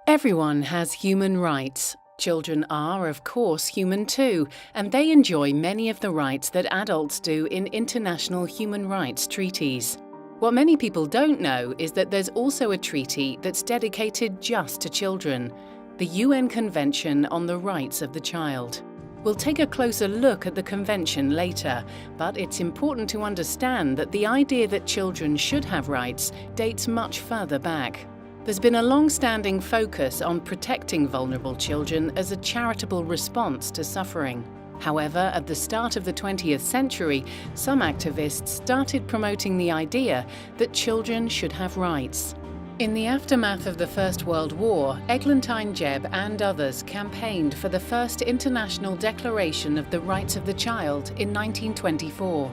Everyone has human rights. Children are, of course, human too, and they enjoy many of the rights that adults do in international human rights treaties. What many people don't know is that there's also a treaty that's dedicated just to children, the UN Convention on the Rights of the Child. We'll take a closer look at the convention later, but it's important to understand that the idea that children should have rights dates much further back. There's been a long-standing focus on protecting vulnerable children as a charitable response to suffering. However, at the start of the 20th century, some activists started promoting the idea that children should have rights. In the aftermath of the First World War, Eglantine Jebb and others campaigned for the first international declaration of the rights of the child in 1924.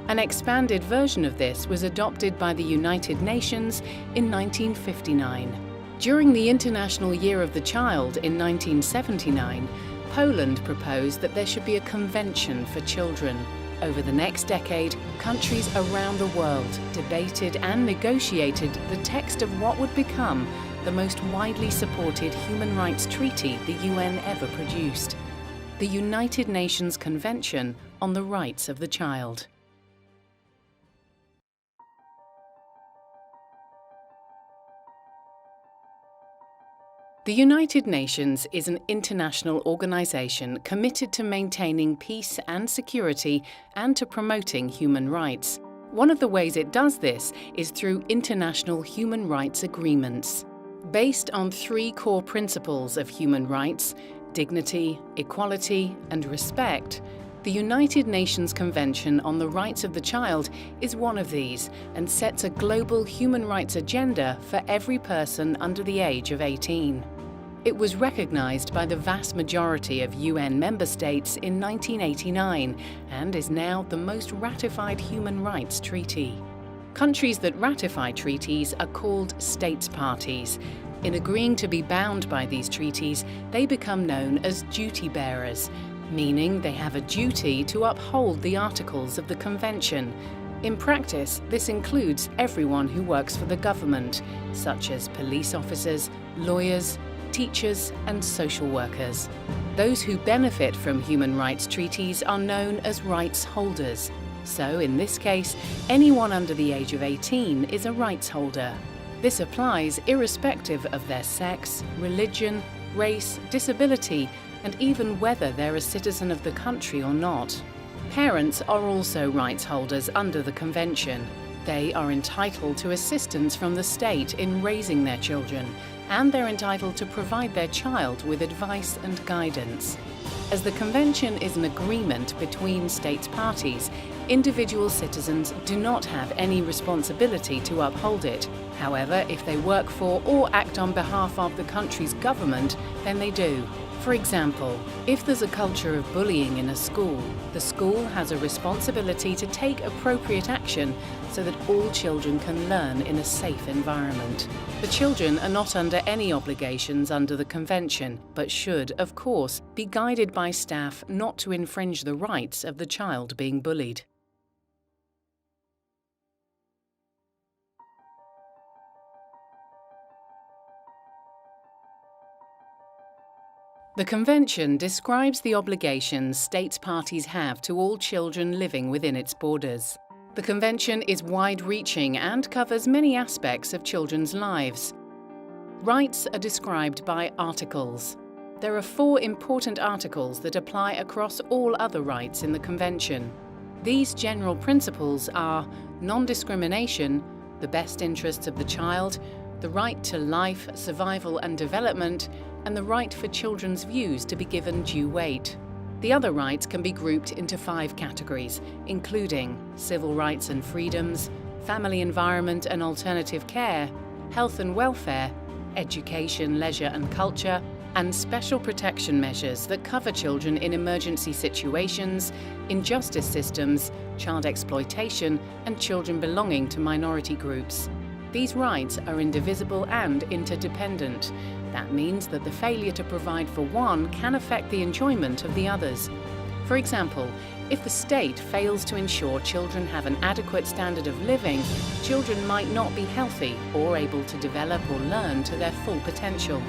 An expanded version of this was adopted by the United Nations in 1959. During the International Year of the Child in 1979, Poland proposed that there should be a convention for children. Over the next decade, countries around the world debated and negotiated the text of what would become the most widely supported human rights treaty the UN ever produced, the United Nations Convention on the Rights of the Child. The United Nations is an international organization committed to maintaining peace and security and to promoting human rights. One of the ways it does this is through international human rights agreements. Based on three core principles of human rights: dignity, equality, and respect, the United Nations Convention on the Rights of the Child is one of these and sets a global human rights agenda for every person under the age of 18. It was recognized by the vast majority of UN member states in 1989 and is now the most ratified human rights treaty. Countries that ratify treaties are called states parties. In agreeing to be bound by these treaties, they become known as duty bearers, meaning they have a duty to uphold the articles of the Convention. In practice, this includes everyone who works for the government, such as police officers, lawyers, teachers, and social workers. Those who benefit from human rights treaties are known as rights holders. So, in this case, anyone under the age of 18 is a rights holder. This applies irrespective of their sex, religion, race, disability, and even whether they're a citizen of the country or not. Parents are also rights holders under the Convention. They are entitled to assistance from the state in raising their children, and they're entitled to provide their child with advice and guidance. As the Convention is an agreement between states parties, individual citizens do not have any responsibility to uphold it. However, if they work for or act on behalf of the country's government, then they do. For example, if there's a culture of bullying in a school, the school has a responsibility to take appropriate action so that all children can learn in a safe environment. The children are not under any obligations under the Convention, but should, of course, be guided by staff not to infringe the rights of the child being bullied. The Convention describes the obligations states parties have to all children living within its borders. The Convention is wide-reaching and covers many aspects of children's lives. Rights are described by articles. There are 4 important articles that apply across all other rights in the Convention. These general principles are non-discrimination, the best interests of the child, the right to life, survival and development, and the right for children's views to be given due weight. The other rights can be grouped into 5 categories, including civil rights and freedoms, family environment and alternative care, health and welfare, education, leisure and culture, and special protection measures that cover children in emergency situations, injustice systems, child exploitation, and children belonging to minority groups. These rights are indivisible and interdependent. That means that the failure to provide for one can affect the enjoyment of the others. For example, if the state fails to ensure children have an adequate standard of living, children might not be healthy or able to develop or learn to their full potential.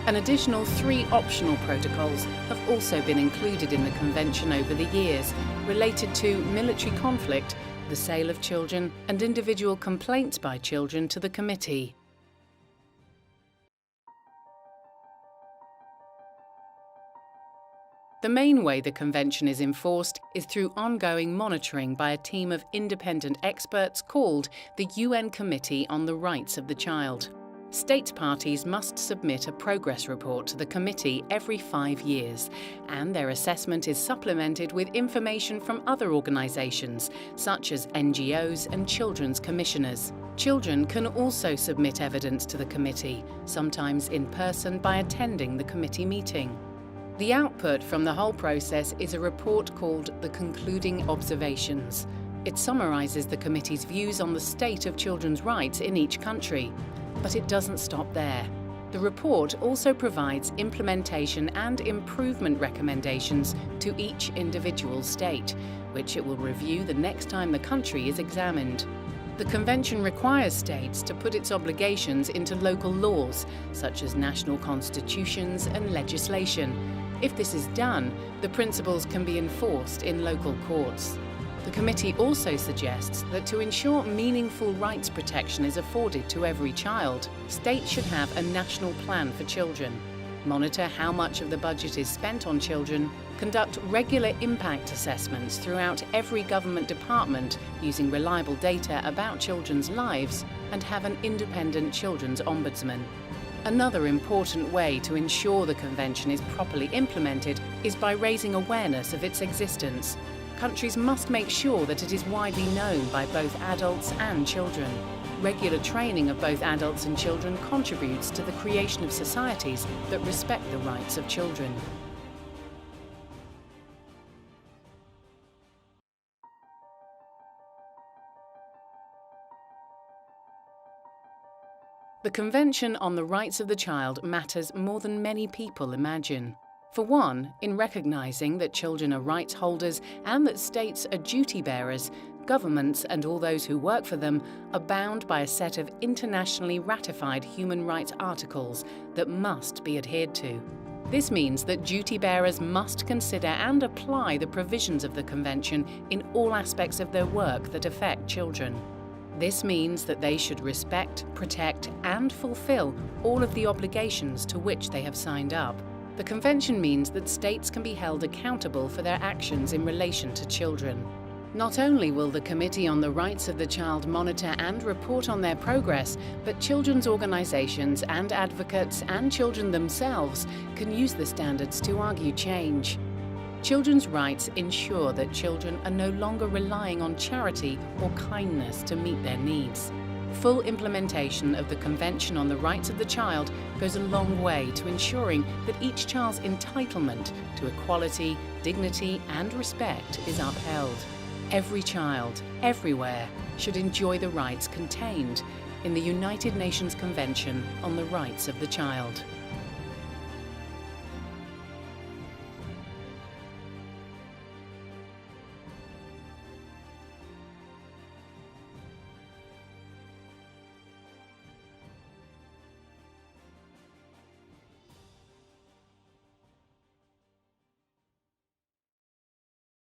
An additional 3 optional protocols have also been included in the Convention over the years, related to military conflict, the sale of children, and individual complaints by children to the Committee. The main way the Convention is enforced is through ongoing monitoring by a team of independent experts called the UN Committee on the Rights of the Child. State parties must submit a progress report to the Committee every 5 years, and their assessment is supplemented with information from other organisations, such as NGOs and children's commissioners. Children can also submit evidence to the Committee, sometimes in person by attending the Committee meeting. The output from the whole process is a report called the Concluding Observations. It summarises the Committee's views on the state of children's rights in each country. But it doesn't stop there. The report also provides implementation and improvement recommendations to each individual state, which it will review the next time the country is examined. The Convention requires states to put its obligations into local laws, such as national constitutions and legislation. If this is done, the principles can be enforced in local courts. The Committee also suggests that to ensure meaningful rights protection is afforded to every child, states should have a national plan for children, monitor how much of the budget is spent on children, conduct regular impact assessments throughout every government department using reliable data about children's lives, and have an independent children's ombudsman. Another important way to ensure the Convention is properly implemented is by raising awareness of its existence. Countries must make sure that it is widely known by both adults and children. Regular training of both adults and children contributes to the creation of societies that respect the rights of children. The Convention on the Rights of the Child matters more than many people imagine. For one, in recognising that children are rights holders and that states are duty bearers, governments and all those who work for them are bound by a set of internationally ratified human rights articles that must be adhered to. This means that duty bearers must consider and apply the provisions of the Convention in all aspects of their work that affect children. This means that they should respect, protect and fulfil all of the obligations to which they have signed up. The Convention means that states can be held accountable for their actions in relation to children. Not only will the Committee on the Rights of the Child monitor and report on their progress, but children's organisations and advocates and children themselves can use the standards to argue change. Children's rights ensure that children are no longer relying on charity or kindness to meet their needs. Full implementation of the Convention on the Rights of the Child goes a long way to ensuring that each child's entitlement to equality, dignity and respect is upheld. Every child, everywhere, should enjoy the rights contained in the United Nations Convention on the Rights of the Child.